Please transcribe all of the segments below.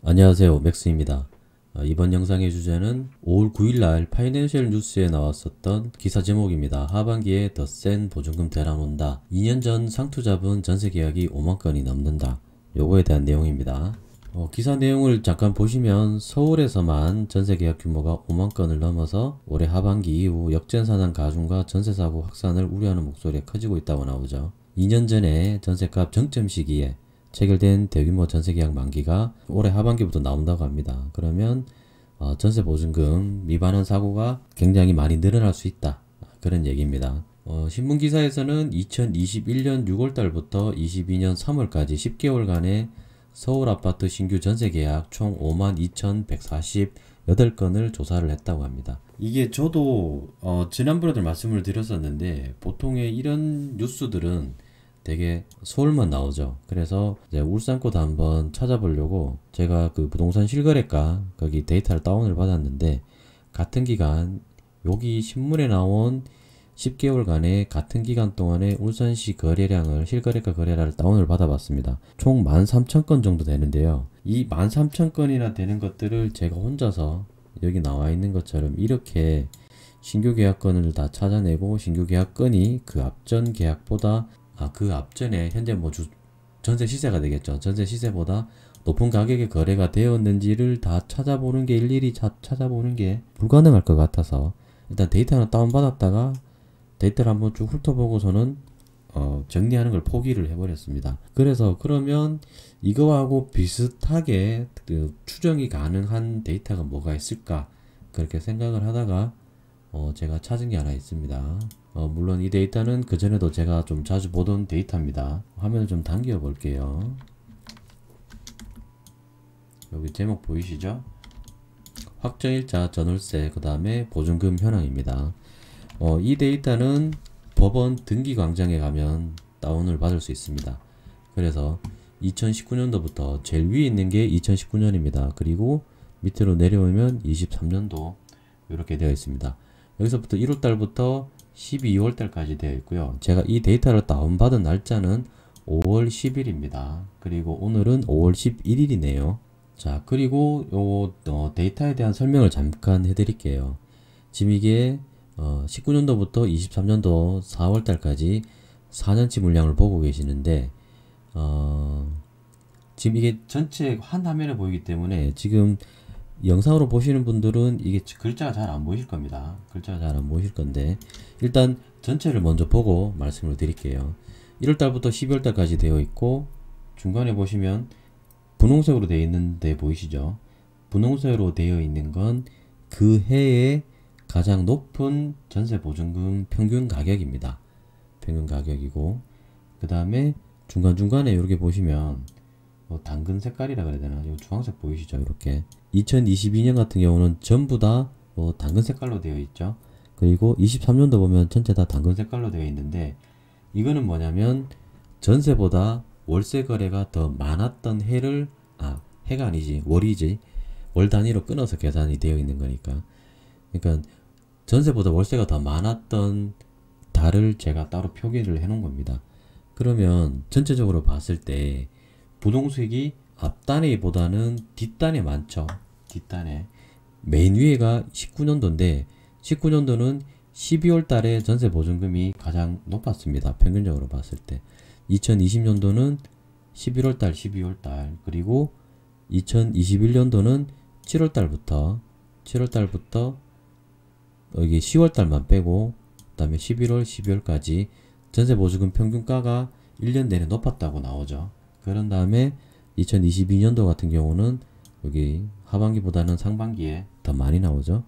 안녕하세요, 맥스입니다. 이번 영상의 주제는 5월 9일날 파이낸셜 뉴스에 나왔었던 기사 제목입니다. 하반기에 더 센 보증금 대란 온다. 2년 전 상투잡은 전세 계약이 5만 건이 넘는다. 요거에 대한 내용입니다. 기사 내용을 잠깐 보시면 서울에서만 전세 계약 규모가 5만 건을 넘어서 올해 하반기 이후 역전산한 가중과 전세사고 확산을 우려하는 목소리가 커지고 있다고 나오죠. 2년 전에 전세값 정점 시기에 체결된 대규모 전세계약 만기가 올해 하반기부터 나온다고 합니다. 그러면 전세보증금 미반환 사고가 굉장히 많이 늘어날 수 있다. 그런 얘기입니다. 신문기사에서는 2021년 6월달부터 22년 3월까지 10개월간의 서울아파트 신규 전세계약 총 52,148건을 조사를 했다고 합니다. 이게 저도 지난번에도 말씀을 드렸었는데 보통의 이런 뉴스들은 되게 서울만 나오죠. 그래서 이제 울산 것도 한번 찾아보려고 제가 그 부동산 실거래가 거기 데이터를 다운을 받았는데 같은 기간 여기 신문에 나온 10개월간의 같은 기간 동안의 울산시 거래량을 실거래가 거래량을 다운을 받아봤습니다. 총 13,000건 정도 되는데요. 이 13,000건이나 되는 것들을 제가 혼자서 여기 나와 있는 것처럼 이렇게 신규 계약건을 다 찾아내고 신규 계약건이 그 앞전 계약보다 그 앞전에 현재 전세 시세가 되겠죠. 전세 시세보다 높은 가격에 거래가 되었는지를 다 찾아보는 게 일일이 찾아보는 게 불가능할 것 같아서 일단 데이터 하나 다운받았다가 데이터를 한번 쭉 훑어보고서는 정리하는 걸 포기를 해버렸습니다. 그래서 그러면 이거하고 비슷하게 추정이 가능한 데이터가 뭐가 있을까 그렇게 생각을 하다가 제가 찾은 게 하나 있습니다. 물론 이 데이터는 그전에도 제가 좀 자주 보던 데이터입니다. 화면을 좀 당겨 볼게요. 여기 제목 보이시죠? 확정일자 전월세 그 다음에 보증금 현황입니다. 이 데이터는 법원 등기광장에 가면 다운을 받을 수 있습니다. 그래서 2019년도부터 제일 위에 있는 게 2019년입니다. 그리고 밑으로 내려오면 23년도 이렇게 되어 있습니다. 여기서부터 1월달부터 12월달까지 되어 있고요. 제가 이 데이터를 다운받은 날짜는 5월 10일입니다. 그리고 오늘은 5월 11일이네요. 자, 그리고 요 데이터에 대한 설명을 잠깐 해드릴게요. 지금 이게 19년도부터 23년도 4월달까지 4년치 물량을 보고 계시는데 지금 이게 전체 한 화면에 보이기 때문에 지금 영상으로 보시는 분들은 이게 글자가 잘 안 보이실 겁니다. 글자가 잘 안 보이실 건데 일단 전체를 먼저 보고 말씀을 드릴게요. 1월달부터 12월달까지 되어 있고 중간에 보시면 분홍색으로 되어 있는데 보이시죠? 분홍색으로 되어 있는 건 그 해에 가장 높은 전세 보증금 평균 가격입니다. 평균 가격이고 그 다음에 중간중간에 이렇게 보시면 당근 색깔이라 그래야 되나? 이 주황색 보이시죠? 이렇게 2022년 같은 경우는 전부 다 당근 색깔로 되어 있죠. 그리고 23년도 보면 전체 다 당근 색깔로 되어 있는데 이거는 뭐냐면 전세보다 월세 거래가 더 많았던 해를 해가 아니지 월이지 월 단위로 끊어서 계산이 되어 있는 거니까 그러니까 전세보다 월세가 더 많았던 달을 제가 따로 표기를 해 놓은 겁니다. 그러면 전체적으로 봤을 때 부동수익이 앞단에보다는 뒷단에 많죠. 뒷단에 맨 위에가 19년도인데 19년도는 12월 달에 전세 보증금이 가장 높았습니다. 평균적으로 봤을 때 2020년도는 11월 달, 12월 달 그리고 2021년도는 7월 달부터 여기 10월 달만 빼고 그 다음에 11월, 12월까지 전세 보증금 평균가가 1년 내내 높았다고 나오죠. 그런 다음에 2022년도 같은 경우는 여기 하반기보다는 상반기에 더 많이 나오죠.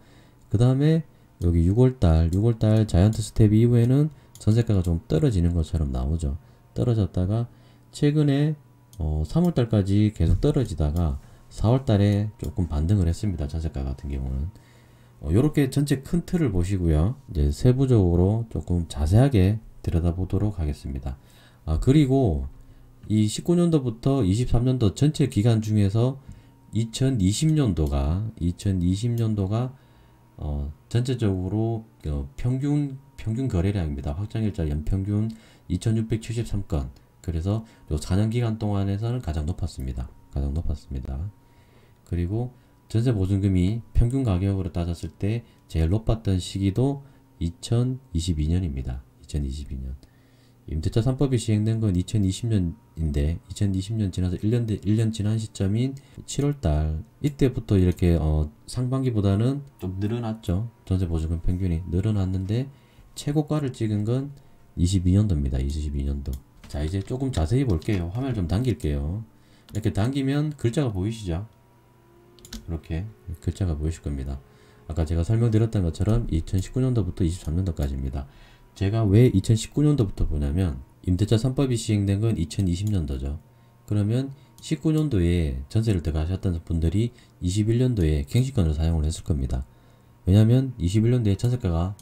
그 다음에 여기 6월달 자이언트 스텝 이후에는 전세가가 좀 떨어지는 것처럼 나오죠. 떨어졌다가 최근에 3월달까지 계속 떨어지다가 4월달에 조금 반등을 했습니다. 전세가 같은 경우는 이렇게 전체 큰 틀을 보시고요. 이제 세부적으로 조금 자세하게 들여다보도록 하겠습니다. 그리고 이 19년도부터 23년도 전체 기간 중에서 2020년도가 전체적으로 평균 거래량입니다. 확정일자 연평균 2673건. 그래서 요 4년 기간 동안에서는 가장 높았습니다. 그리고 전세 보증금이 평균 가격으로 따졌을 때 제일 높았던 시기도 2022년입니다. 2022년. 임대차 3법이 시행된 건 2020년인데 2020년 지나서 1년 지난 시점인 7월달 이때부터 이렇게 상반기보다는 좀 늘어났죠. 전세 보증금 평균이 늘어났는데 최고가를 찍은 건 22년도입니다. 22년도. 자, 이제 조금 자세히 볼게요. 화면을 좀 당길게요. 이렇게 당기면 글자가 보이시죠? 이렇게 글자가 보이실 겁니다. 아까 제가 설명드렸던 것처럼 2019년도부터 23년도까지입니다. 제가 왜 2019년도부터 보냐면 임대차 3법이 시행된 건 2020년도죠. 그러면 19년도에 전세를 들어가셨던 분들이 21년도에 갱신권을 사용을 했을 겁니다. 왜냐면 21년도에 전세가가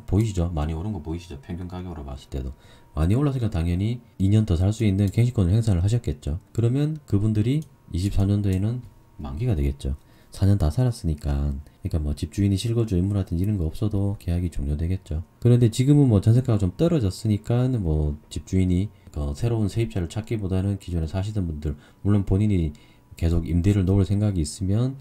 보이시죠? 많이 오른 거 보이시죠? 평균 가격으로 봤을 때도 많이 올랐으니까 당연히 2년 더 살 수 있는 갱신권을 행사를 하셨겠죠. 그러면 그분들이 24년도에는 만기가 되겠죠. 4년 다 살았으니까. 그러니까 뭐 집주인이 실거주 의무라든지 이런 거 없어도 계약이 종료되겠죠. 그런데 지금은 뭐 전세가가 좀 떨어졌으니까 뭐 집주인이 새로운 세입자를 찾기보다는 기존에 사시던 분들, 물론 본인이 계속 임대를 놓을 생각이 있으면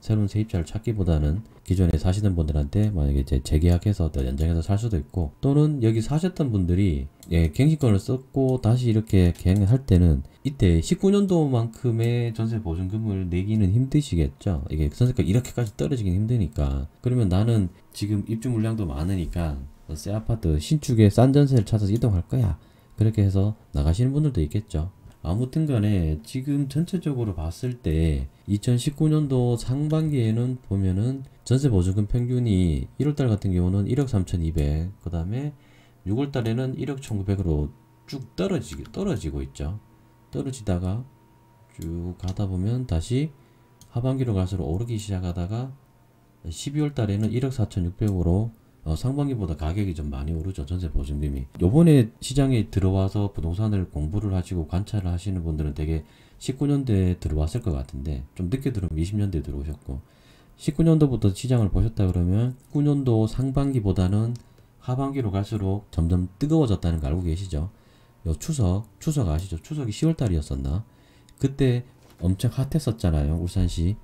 새로운 세입자를 찾기보다는 기존에 사시던 분들한테 만약에 이제 재계약해서 또 연장해서 살 수도 있고, 또는 여기 사셨던 분들이 갱신권을 썼고 다시 이렇게 계약을 할 때는 이때 19년도만큼의 전세 보증금을 내기는 힘드시겠죠. 이게 전세가 이렇게까지 떨어지긴 힘드니까. 그러면 나는 지금 입주 물량도 많으니까 새 아파트 신축에 싼 전세를 찾아서 이동할 거야. 그렇게 해서 나가시는 분들도 있겠죠. 아무튼 간에 지금 전체적으로 봤을 때 2019년도 상반기에는 보면은 전세 보증금 평균이 1월달 같은 경우는 1억 3,200, 그 다음에 6월달에는 1억 1,900으로 쭉 떨어지고 있죠. 떨어지다가 쭉 가다 보면 다시 하반기로 갈수록 오르기 시작하다가 12월달에는 1억 4,600으로 상반기보다 가격이 좀 많이 오르죠. 전세 보증금이. 요번에 시장에 들어와서 부동산을 공부를 하시고 관찰을 하시는 분들은 되게 19년도에 들어왔을 것 같은데, 좀 늦게 들어오면 20년대에 들어오셨고, 19년도부터 시장을 보셨다 그러면 19년도 상반기보다는 하반기로 갈수록 점점 뜨거워졌다는 거 알고 계시죠? 요 추석 아시죠? 추석이 10월달이었었나? 그때 엄청 핫했었잖아요. 울산시.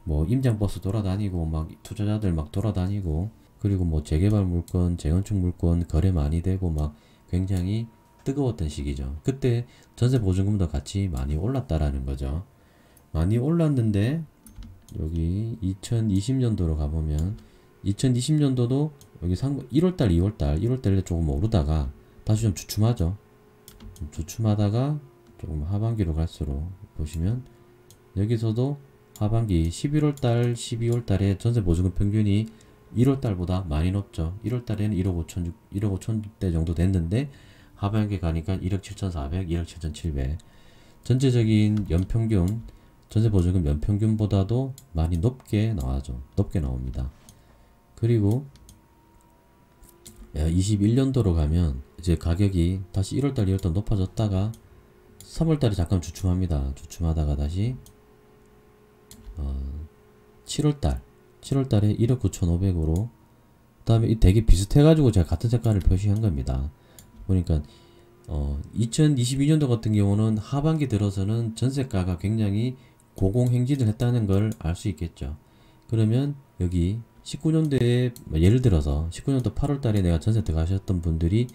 뭐 임장버스 돌아다니고 막 투자자들 막 돌아다니고, 그리고 뭐 재개발 물건, 재건축 물건 거래 많이 되고 막 굉장히 뜨거웠던 시기죠. 그때 전세 보증금도 같이 많이 올랐다라는 거죠. 많이 올랐는데 여기 2020년도로 가보면 2020년도도 여기 1월달, 1월달에 조금 오르다가 다시 좀 주춤하죠. 주춤하다가 조금 하반기로 갈수록 보시면 여기서도 하반기 11월달, 12월달에 전세 보증금 평균이 1월달보다 많이 높죠. 1월달에는 1억 5천대 정도 됐는데 하반기 가니까 1억 7,400, 1억 7,700. 전체적인 연평균, 전세 보증금 연평균보다도 많이 높게 나와죠. 높게 나옵니다. 그리고 21년도로 가면 이제 가격이 다시 1월달, 2월달 높아졌다가 3월달에 잠깐 주춤합니다. 주춤하다가 다시 7월달에 1억 9,500으로, 그 다음에 되게 비슷해가지고 제가 같은 색깔을 표시한 겁니다. 보니까 2022년도 같은 경우는 하반기 들어서는 전세가가 굉장히 고공행진을 했다는 걸 알 수 있겠죠. 그러면 여기 19년도에 예를 들어서 19년도 8월달에 내가 전세 들어가셨던 분들이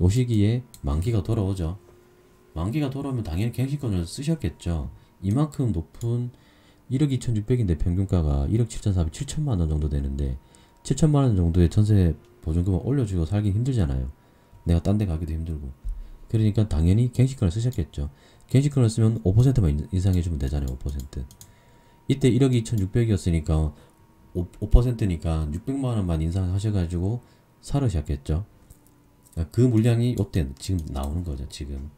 요 시기에 만기가 돌아오죠. 만기가 돌아오면 당연히 갱신권을 쓰셨겠죠. 이만큼 높은 1억 2,600인데 평균가가 1억 7,400, 7천만원 정도 되는데 7천만원 정도의 전세 보증금을 올려주고 살기 힘들잖아요. 내가 딴 데 가기도 힘들고. 그러니까 당연히 갱신권을 쓰셨겠죠. 갱신권을 쓰면 5%만 인상해주면 되잖아요. 5%. 이때 1억 2,600이었으니까 5%니까 600만원만 인상하셔가지고 사르셨겠죠. 그 물량이 요때 지금 나오는 거죠. 지금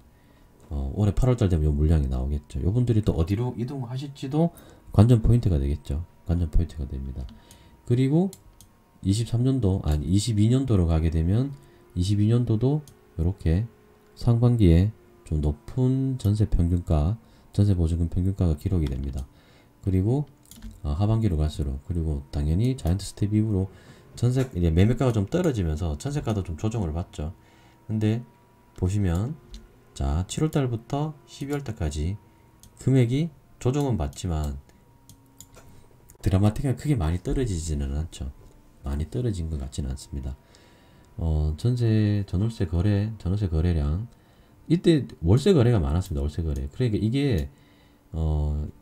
올해 8월달 되면 요 물량이 나오겠죠. 요분들이 또 어디로 이동하실지도 관전 포인트가 되겠죠. 관전 포인트가 됩니다. 그리고 22년도로 가게 되면 22년도도 이렇게 상반기에 좀 높은 전세 평균가, 전세 보증금 평균가가 기록이 됩니다. 그리고 하반기로 갈수록, 그리고 당연히 자이언트 스텝 이후로 전세 이제 매매가가 좀 떨어지면서 전세가도 좀 조정을 받죠. 근데 보시면 자, 7월달부터 12월달까지 금액이 조정은 받지만 드라마틱하게 크게 많이 떨어지지는 않죠. 많이 떨어진 것 같지는 않습니다. 전월세 거래량 이때 월세 거래가 많았습니다. 월세 거래. 그러니까 이게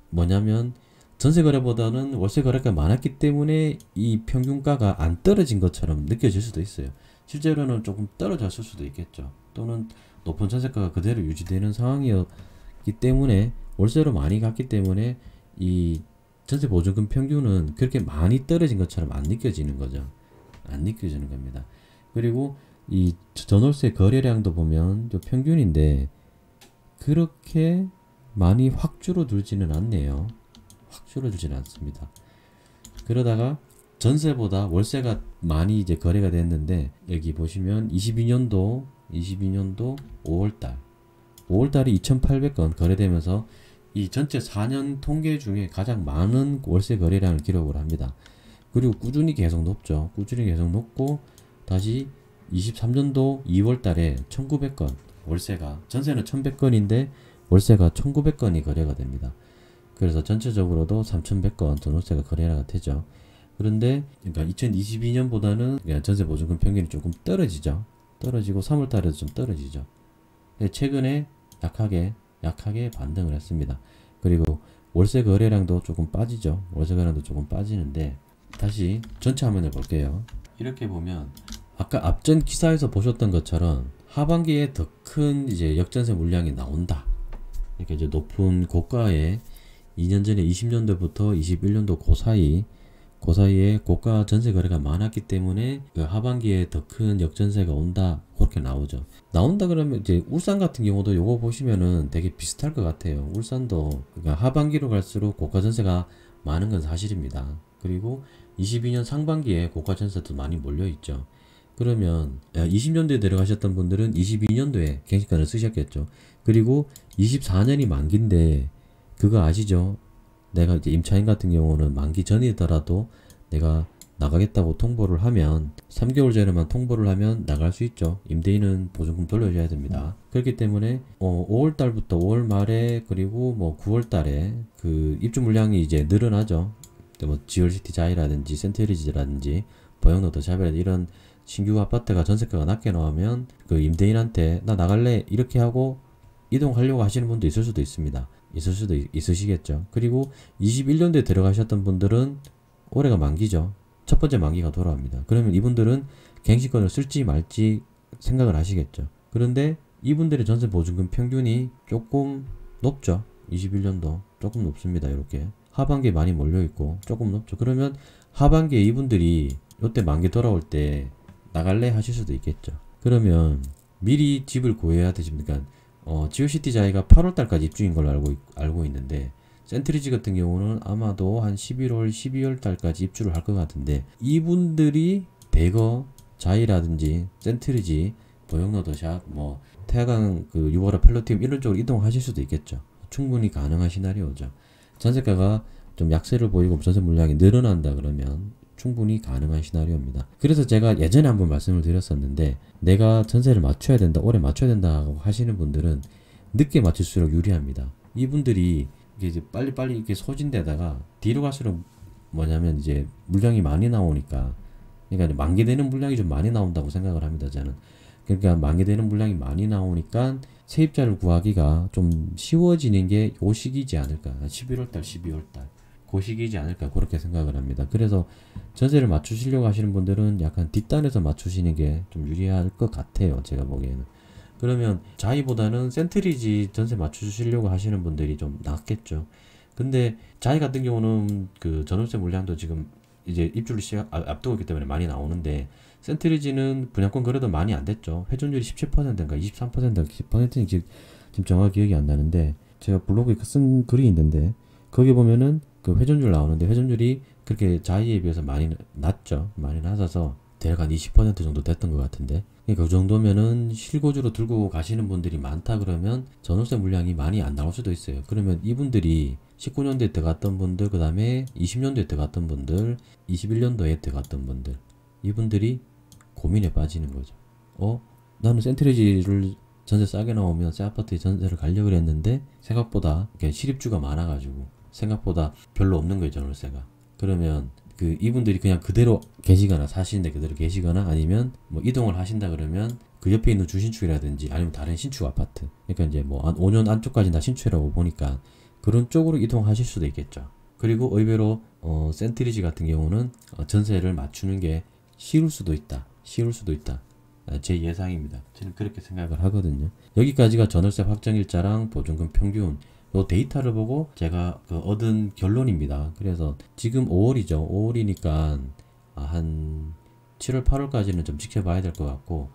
뭐냐면 전세 거래보다는 월세 거래가 많았기 때문에 이 평균가가 안 떨어진 것처럼 느껴질 수도 있어요. 실제로는 조금 떨어졌을 수도 있겠죠. 또는 높은 전세가가 그대로 유지되는 상황이었기 때문에 월세로 많이 갔기 때문에 이 전세 보증금 평균은 그렇게 많이 떨어진 것처럼 안 느껴지는 거죠. 안 느껴지는 겁니다. 그리고 이 전월세 거래량도 보면 평균인데 그렇게 많이 확 줄어들지는 않네요. 확 줄어들지는 않습니다. 그러다가 전세보다 월세가 많이 이제 거래가 됐는데 여기 보시면 22년도 5월달이 2,800건 거래되면서 이 전체 4년 통계 중에 가장 많은 월세 거래량을 기록을 합니다. 그리고 꾸준히 계속 높죠. 꾸준히 계속 높고 다시 23년도 2월달에 1,900건 월세가 전세는 1,100건인데 월세가 1,900건이 거래가 됩니다. 그래서 전체적으로도 3,100건 전월세가 거래가 되죠. 그런데 그러니까 2022년보다는 전세 보증금 평균이 조금 떨어지죠. 떨어지고 3월달에도 좀 떨어지죠. 최근에 약하게 반등을 했습니다. 그리고 월세 거래량도 조금 빠지죠. 월세 거래량도 조금 빠지는데 다시 전체 화면을 볼게요. 이렇게 보면 아까 앞전 기사에서 보셨던 것처럼 하반기에 더 큰 이제 역전세 물량이 나온다. 이렇게 이제 높은 고가에 2년 전에 20년도부터 21년도 그 사이에 고가 전세 거래가 많았기 때문에 그 하반기에 더 큰 역전세가 온다. 그렇게 나오죠. 나온다 그러면 이제 울산 같은 경우도 요거 보시면은 되게 비슷할 것 같아요. 울산도 그러니까 하반기로 갈수록 고가 전세가 많은 건 사실입니다. 그리고 22년 상반기에 고가 전세도 많이 몰려 있죠. 그러면 20년도에 들어가셨던 분들은 22년도에 갱신권을 쓰셨겠죠. 그리고 24년이 만기인데 그거 아시죠? 내가 이제 임차인 같은 경우는 만기 전이더라도 내가 나가겠다고 통보를 하면 3개월 전에만 통보를 하면 나갈 수 있죠. 임대인은 보증금 돌려줘야 됩니다. 그렇기 때문에 5월달부터 5월 말에 그리고 뭐 9월달에 그 입주 물량이 이제 늘어나죠. 뭐 지올시티 자이라든지 센트리지라든지 보영노드 자이라든지 이런 신규 아파트가 전세가가 낮게 나오면 그 임대인한테 나 나갈래 이렇게 하고 이동하려고 하시는 분도 있을 수도 있습니다. 있으시겠죠. 그리고 21년도에 들어가셨던 분들은 올해가 만기죠. 첫 번째 만기가 돌아옵니다. 그러면 이분들은 갱신권을 쓸지 말지 생각을 하시겠죠. 그런데 이분들의 전세 보증금 평균이 조금 높죠. 21년도 조금 높습니다. 이렇게 하반기에 많이 몰려있고 조금 높죠. 그러면 하반기에 이분들이 이때 만기 돌아올 때 나갈래 하실 수도 있겠죠. 그러면 미리 집을 구해야 되십니까? 지오시티 자이가 8월달까지 입주인 걸로 알고 있는데 센트리지 같은 경우는 아마도 한 11월, 12월달까지 입주를 할 것 같은데 이분들이 대거 자이라든지 센트리지, 보영노드샵, 뭐 태화강 그 유보라 펠로팀 이런 쪽으로 이동하실 수도 있겠죠. 충분히 가능한 시나리오죠. 전세가가 좀 약세를 보이고 전세 물량이 늘어난다 그러면 충분히 가능한 시나리오입니다. 그래서 제가 예전에 한번 말씀을 드렸었는데 내가 전세를 맞춰야 된다, 올해 맞춰야 된다고 하시는 분들은 늦게 맞출수록 유리합니다. 이분들이 이제 빨리빨리 이렇게 소진되다가 뒤로 갈수록 뭐냐면 이제 물량이 많이 나오니까 그러니까 만기되는 물량이 좀 많이 나온다고 생각을 합니다. 저는. 그러니까 만기되는 물량이 많이 나오니까 세입자를 구하기가 좀 쉬워지는 게 요 시기이지 않을까. 11월달, 12월달. 그 시기이지 않을까 그렇게 생각을 합니다. 그래서 전세를 맞추시려고 하시는 분들은 약간 뒷단에서 맞추시는 게 좀 유리할 것 같아요. 제가 보기에는. 그러면 자이보다는 센트리지 전세 맞추시려고 하시는 분들이 좀 낫겠죠. 근데 자이 같은 경우는 그 전월세 물량도 지금 이제 입주를 앞두고 있기 때문에 많이 나오는데 센트리지는 분양권 거래도 많이 안 됐죠. 회전율이 17%인가 23%인가 10%인지 지금 정확히 기억이 안 나는데 제가 블로그에 쓴 글이 있는데 거기 보면은 그 회전율 나오는데 회전율이 그렇게 자이에 비해서 많이 낮죠. 많이 낮아서 대략 한 20% 정도 됐던 것 같은데 그러니까 그 정도면은 실거주로 들고 가시는 분들이 많다 그러면 전월세 물량이 많이 안 나올 수도 있어요. 그러면 이분들이 19년도에 들어갔던 분들, 그 다음에 20년도에 들어갔던 분들, 21년도에 들어갔던 분들 이분들이 고민에 빠지는 거죠. 나는 센트리지를 전세 싸게 나오면 새 아파트에 전세를 가려고 했는데 생각보다 실입주가 많아가지고 생각보다 별로 없는 거예요. 전월세가. 그러면 그 이분들이 그냥 그대로 계시거나 사시는데 그대로 계시거나 아니면 뭐 이동을 하신다 그러면 그 옆에 있는 주신축이라든지 아니면 다른 신축 아파트, 그러니까 이제 뭐 한 5년 안쪽까지 다 신축이라고 보니까 그런 쪽으로 이동하실 수도 있겠죠. 그리고 의외로 센트리지 같은 경우는 전세를 맞추는 게 쉬울 수도 있다. 쉬울 수도 있다. 제 예상입니다. 저는 그렇게 생각을 하거든요. 여기까지가 전월세 확정일자랑 보증금 평균 요 데이터를 보고 제가 얻은 결론입니다. 그래서 지금 5월이죠. 5월이니까 한 7월, 8월까지는 좀 지켜봐야 될 것 같고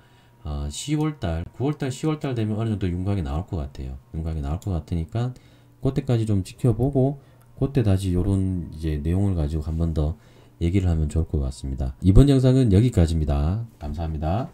10월달, 9월달, 10월달 되면 어느 정도 윤곽이 나올 것 같아요. 윤곽이 나올 것 같으니까 그때까지 좀 지켜보고 그때 다시 요런 이제 내용을 가지고 한 번 더 얘기를 하면 좋을 것 같습니다. 이번 영상은 여기까지입니다. 감사합니다.